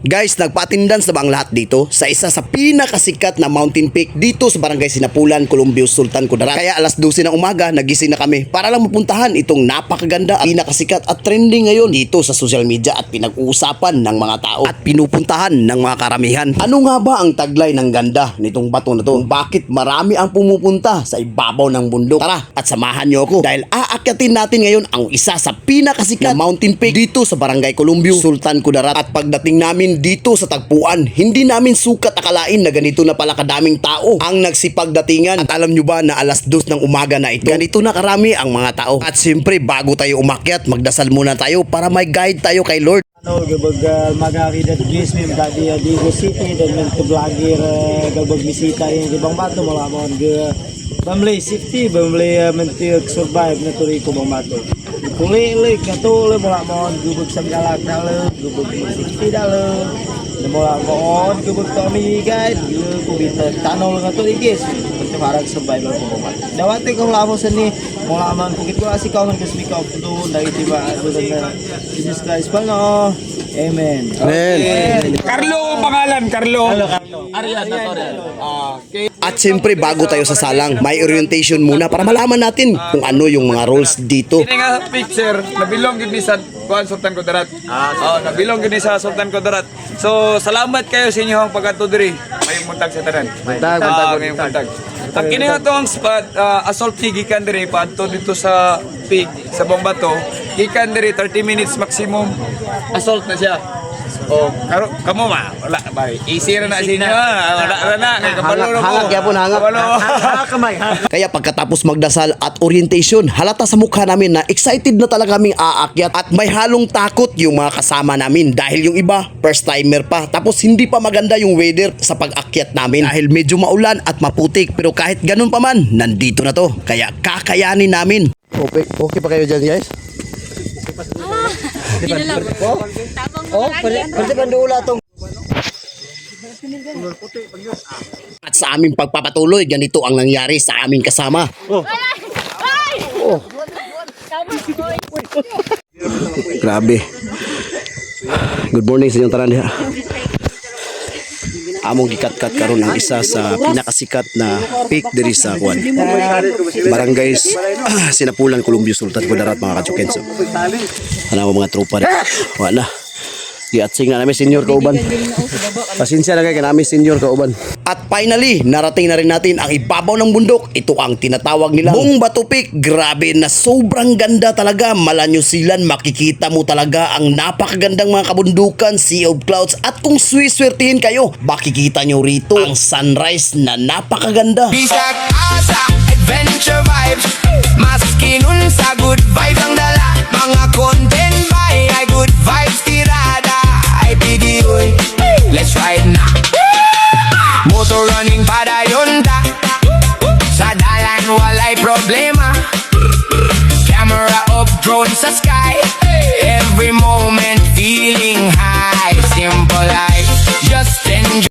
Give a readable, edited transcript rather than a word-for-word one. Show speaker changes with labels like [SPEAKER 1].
[SPEAKER 1] Guys, nagpa-attendance na ba ang lahat dito sa isa sa pinakasikat na mountain peak dito sa Barangay Sinapulan, Columbios, Sultan Kudarat. Kaya alas 12 ng umaga, nagising na kami para lang mapuntahan itong napakaganda at pinakasikat at trending ngayon dito sa social media at pinag-uusapan ng mga tao at pinupuntahan ng mga karamihan. Ano nga ba ang taglay ng ganda nitong bato na to? Bakit marami ang pumupunta sa ibabaw ng bundok? Tara at samahan niyo ako dahil aakyatin natin ngayon ang isa sa pinakasikat na mountain peak dito sa Barangay Columbios, Sultan Kudarat. At pagdating namin dito sa tagpuan, hindi namin sukat akalain na ganito na pala kadaming tao ang nagsipagdatingan. At alam nyo ba na alas 2 ng umaga na ito, ganito na karami ang mga tao. At siyempre bago tayo umakyat, magdasal muna tayo para may guide tayo kay Lord.
[SPEAKER 2] Gabag magari dat guys mem tadi di City dan men ke blagir gabag bisita yang di Bang Batu malamon ge bamlay safety bamlay mentir survive na turi ko Bang Batu kulilik na to le malamon gabag samgalak na le gabag safety da le malamon gabag Tommy guide ko bita tanol na turi guys untuk harag survival ko Bang Batu dawati ko lamo seni malamon kukit ko asik kawan ke speak up doon dari tiba Jesus Christ pano. Amen.
[SPEAKER 1] Amen.
[SPEAKER 3] Carlo pangalan, Carlo.
[SPEAKER 2] Arias
[SPEAKER 3] Okay.
[SPEAKER 1] At siyempre bago tayo sa salang, may orientation muna para malaman natin kung ano yung mga rules dito.
[SPEAKER 3] Ini nga picture, nabilong yun ni sa Sultan Kudarat. Nabilong yun ni sa Sultan Kudarat. So, salamat kayo sa inyong pagkatudiri. May muntag sa tanan. Ngayong muntag. Ang kini nga itong spot, assault gikan diri paadto dito sa peak, sa Bombato. Gikan diri 30 minutes maximum. Assault na siya. Oh, kamo ma, wala ba? Easy ra na sinyo. Wala na, kabalo na ko.
[SPEAKER 1] Hangak yapon, hangak.
[SPEAKER 2] kamay ha.
[SPEAKER 1] Kaya pagkatapos magdasal at orientation, halata sa mukha namin na excited na talaga kaming aakyat at may halong takot yung mga kasama namin dahil yung iba first timer pa tapos hindi pa maganda yung weather sa pag-akyat namin dahil medyo maulan at maputik, pero kahit ganun pa man, nandito na to kaya kakayanin namin. Okay pa kayo dyan, guys?
[SPEAKER 2] Pwede bandula tong.
[SPEAKER 1] At sa aming pagpapatuloy, ganito ang nangyari sa aming kasama. Grabe. Good morning sa inyong tanan diha. Among gikat-kat karon ang isa sa pinakasikat na peak diri sa Kuan. Barangay Sinapulan, Columbios, Sultan Kudarat, mga kachukenso. Ano mga tropa na. Wala. Giatsing na namin senior kauban. Pasensya na kayo namin senior kauban. At finally, narating na rin natin ang ibabaw ng bundok. Ito ang tinatawag nila Mong Batu Peak. Grabe na sobrang ganda talaga. Mala New Zealand, makikita mo talaga ang napakagandang mga kabundukan, sea of clouds. At kung swiswertihin kayo, makikita nyo rito ang sunrise na napakaganda.
[SPEAKER 4] Bisag asa, adventure vibes. Maski nun sa good vibes ang dala. Mga content by ay good vibes tirada. Ay bidiyoy, let's ride na. Motor running padayon ta. Sa dalan walay problema. Camera up, drone sa sky.